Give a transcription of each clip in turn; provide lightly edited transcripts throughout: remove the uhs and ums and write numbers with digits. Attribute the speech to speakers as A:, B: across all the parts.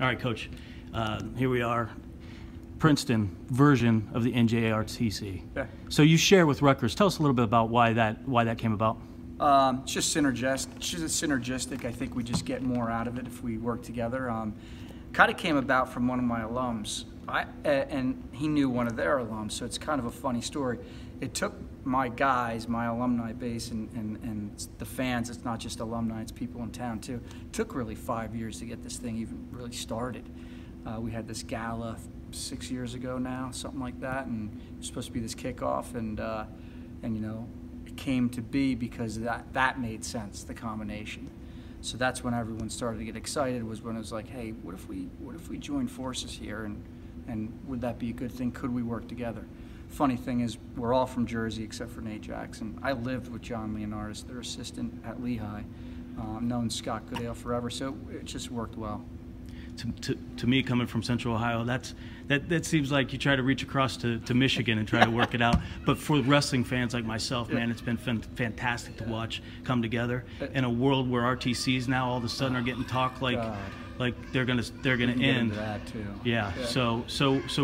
A: All right, Coach. Here we are, Princeton version of the NJRTC.
B: Yeah.
A: So you share with Rutgers. Tell us a little bit about why that came about.
B: It's just synergistic. I think we just get more out of it if we work together. Kind of came about from one of my alums, and he knew one of their alums, so it's kind of a funny story. It took my guys, my alumni base, and the fans. It's not just alumni; it's people in town too. It took really 5 years to get this thing even really started. We had this gala 6 years ago now, something like that, and it was supposed to be this kickoff, and you know, it came to be because that made sense, the combination. So that's when everyone started to get excited. Was when it was like, hey, what if we join forces here, and would that be a good thing? Could we work together? Funny thing is, we're all from Jersey except for Nate Jackson. I lived with John Leonardis, their assistant at Lehigh. Known Scott Goodale forever, so it just worked well.
A: To me, coming from Central Ohio, that seems like you try to reach across to Michigan and try to work it out. But for wrestling fans like myself, man, it's been fantastic to watch come together in a world where RTCs now all of a sudden are getting talked like they're gonna end.
B: That too.
A: Yeah. So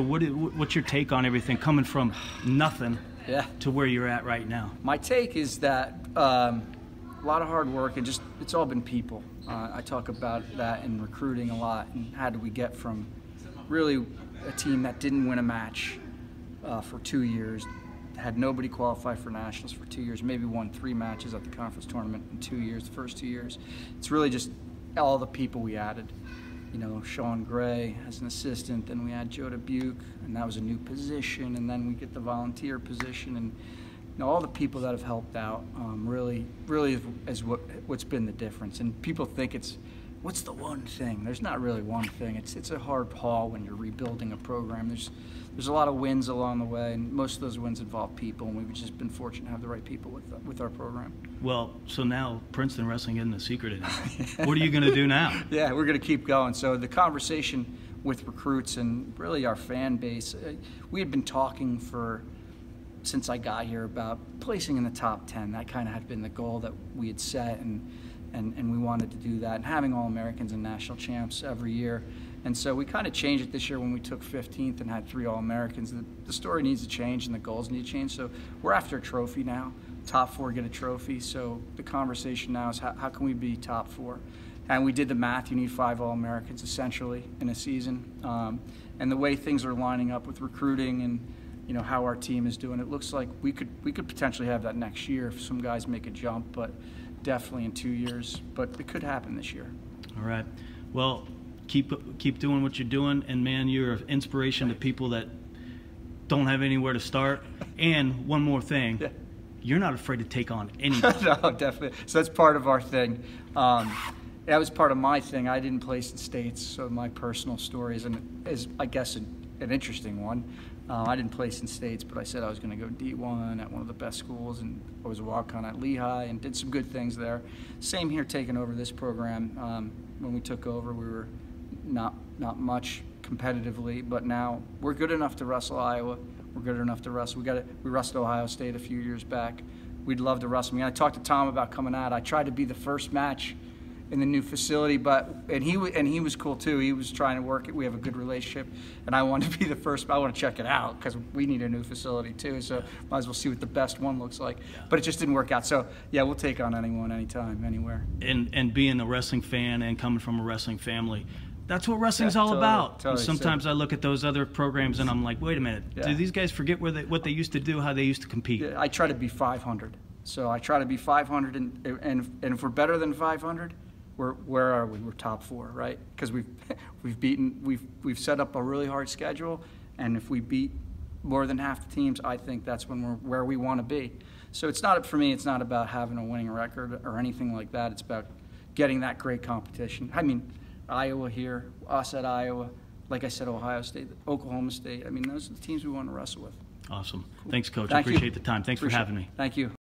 A: what's your take on everything coming from nothing to where you're at right now?
B: My take is that a lot of hard work and it's all been people. I talk about that in recruiting a lot, and how do we get from really a team that didn't win a match for 2 years, had nobody qualify for nationals for 2 years, maybe won 3 matches at the conference tournament in 2 years, the first 2 years. It's really just all the people we added. You know, Sean Gray as an assistant, then we had Joe Dubuque, and that was a new position, and then we get the volunteer position, and you know, all the people that have helped out really is what's been the difference. And people think what's the one thing? There's not really one thing. It's a hard haul when you're rebuilding a program. There's a lot of wins along the way, and most of those wins involve people, and we've just been fortunate to have the right people with our program.
A: Well, so now Princeton wrestling isn't a secret anymore. What are you going to do now?
B: Yeah, we're going to keep going. So the conversation with recruits and really our fan base, we had been talking since I got here about placing in the top 10. That kind of had been the goal that we had set, and we wanted to do that, and having All-Americans and national champs every year. And so we kind of changed it this year when we took 15th and had 3 All-Americans. The story needs to change and the goals need to change. So we're after a trophy now. Top 4 get a trophy. So the conversation now is how can we be top 4? And we did the math. You need 5 All-Americans essentially in a season. And the way things are lining up with recruiting and you know how our team is doing, it looks like we could potentially have that next year if some guys make a jump, but definitely in 2 years. But it could happen this year.
A: All right. Well, keep doing what you're doing, and man, you're an inspiration to people that don't have anywhere to start. And one more thing, you're not afraid to take on anybody.
B: No, definitely. So that's part of our thing. That was part of my thing. I didn't place in states, so my personal story is I guess an interesting one. I didn't place in states, but I said I was going to go D1 at one of the best schools, and I was a walk-on at Lehigh and did some good things there. Same here, taking over this program. When we took over, we were not much competitively, but now we're good enough to wrestle Iowa. We're good enough to wrestle. We wrestled Ohio State a few years back. We'd love to wrestle. I mean, I talked to Tom about coming out. I tried to be the first match in the new facility, and he was cool too. He was trying to work it. We have a good relationship, and I wanted to be the first. I want to check it out because we need a new facility too. So might as well see what the best one looks like. But it just didn't work out. So yeah, we'll take on anyone, anytime, anywhere.
A: And being a wrestling fan and coming from a wrestling family, that's what wrestling's all about.
B: Totally.
A: And sometimes I look at those other programs and I'm like, wait a minute, do these guys forget what they used to do, how they used to compete?
B: Yeah, I try to be 500. So I try to be 500, and if we're better than 500. Where are we? We're top 4, right? Because we've set up a really hard schedule, and if we beat more than half the teams, I think that's when we're where we want to be. So it's not, for me, it's not about having a winning record or anything like that. It's about getting that great competition. I mean, Iowa here, us at Iowa, like I said, Ohio State, Oklahoma State. I mean, those are the teams we want to wrestle with.
A: Awesome. Thanks, Coach. I appreciate the time. Thanks for having me.
B: Thank you.